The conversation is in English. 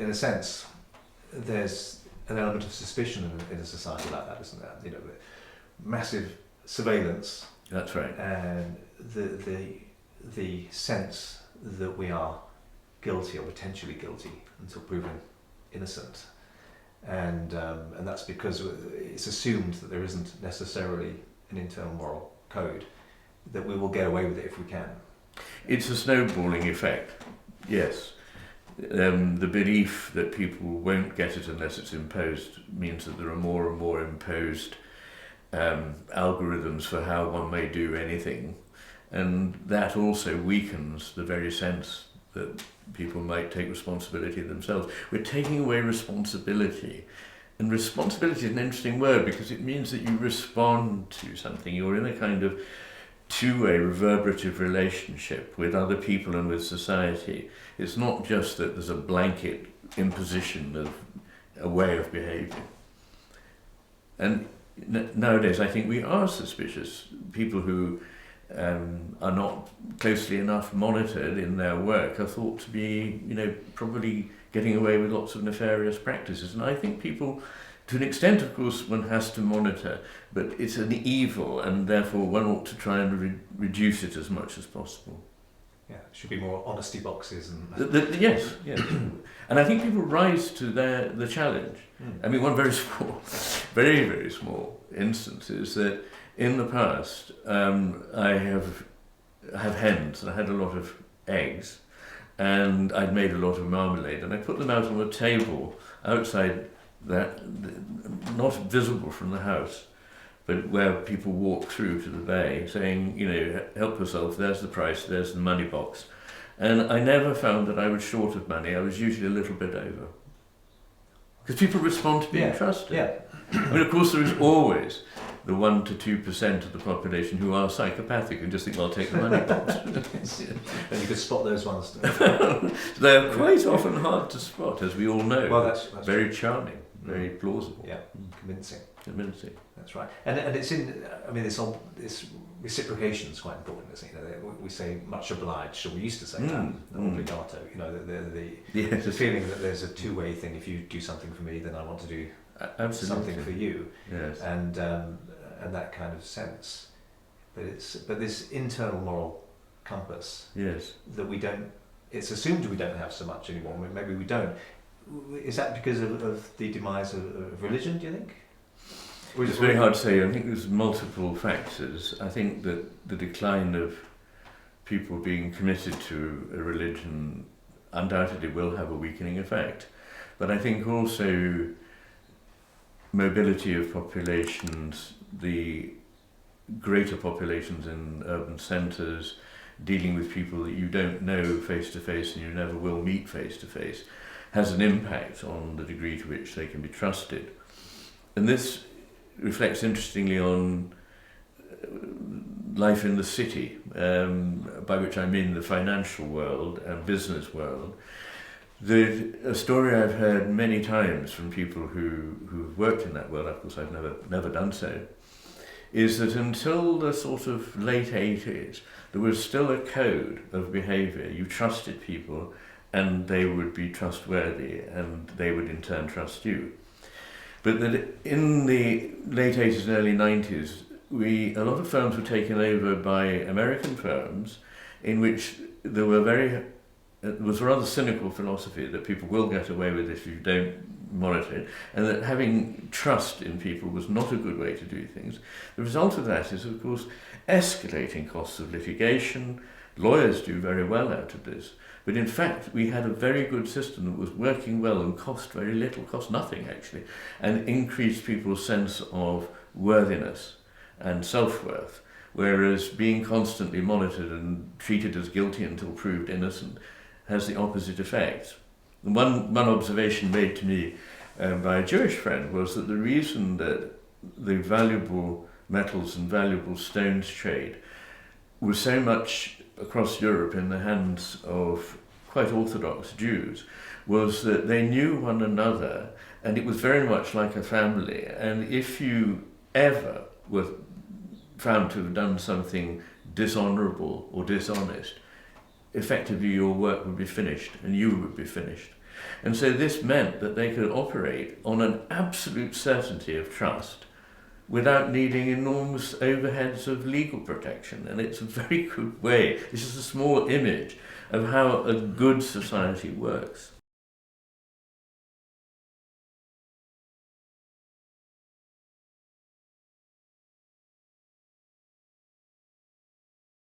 In a sense, there's an element of suspicion in a society like that, isn't there? You know, massive surveillance. That's right. And the sense that we are guilty or potentially guilty until proven innocent, and that's because it's assumed that there isn't necessarily an internal moral code, that we will get away with it if we can. It's a snowballing effect, yes. The belief that people won't get it unless it's imposed means that there are more and more imposed algorithms for how one may do anything, and that also weakens the very sense that people might take responsibility themselves. We're taking away responsibility, and responsibility is an interesting word because it means that you respond to something. You're in a kind of two-way reverberative relationship with other people and with society. It's not just that there's a blanket imposition of a way of behaving. And nowadays I think we are suspicious. People who are not closely enough monitored in their work are thought to be, probably getting away with lots of nefarious practices. And I think people, to an extent, of course, one has to monitor, but it's an evil, and therefore one ought to try and reduce it as much as possible. Yeah, there should be more honesty boxes and. Yes. And I think people rise to the challenge. I mean, one very small, very, very small instance is that in the past, I have hens, and I had a lot of eggs, and I'd made a lot of marmalade, and I put them out on a table outside that, not visible from the house, but where people walk through to the bay, saying, help yourself, there's the price, there's the money box. And I never found that I was short of money. I was usually a little bit over. Because people respond to being trusted. Yeah. I mean, of course, there is always the 1 to 2% of the population who are psychopathic and just think, well, I'll take the money box. And you could spot those ones. They're quite often hard to spot, as we all know. Well, that's very true. Charming, very plausible. Yeah, convincing. That's right. And it's in, I mean, this reciprocation is quite important, isn't it? We say much obliged, or we used to say that, obligato, the feeling that there's a two-way thing. If you do something for me, then I want to do something for you. Yes. And that kind of sense. But this internal moral compass. Yes. That we don't, it's assumed we don't have so much anymore. Maybe we don't. Is that because of the demise of religion, do you think? It's very hard to say. I think there's multiple factors. I think that the decline of people being committed to a religion undoubtedly will have a weakening effect. But I think also mobility of populations, the greater populations in urban centres, dealing with people that you don't know face to face and you never will meet face to face, has an impact on the degree to which they can be trusted. And this reflects interestingly on life in the city, by which I mean the financial world and business world. A story I've heard many times from people who've worked in that world, of course I've never done so, is that until the sort of late 80s, there was still a code of behaviour. You trusted people and they would be trustworthy and they would in turn trust you. But that in the late 80s and early 90s, a lot of firms were taken over by American firms in which there was a rather cynical philosophy that people will get away with it if you don't monitor it, and that having trust in people was not a good way to do things. The result of that is, of course, escalating costs of litigation. Lawyers do very well out of this. But in fact, we had a very good system that was working well and cost very little, cost nothing actually, and increased people's sense of worthiness and self-worth, whereas being constantly monitored and treated as guilty until proved innocent has the opposite effect. And one observation made to me by a Jewish friend was that the reason that the valuable metals and valuable stones trade was so much across Europe in the hands of quite Orthodox Jews was that they knew one another and it was very much like a family. And if you ever were found to have done something dishonourable or dishonest, effectively your work would be finished and you would be finished. And so this meant that they could operate on an absolute certainty of trust without needing enormous overheads of legal protection. And it's a very good way, this is a small image of how a good society works.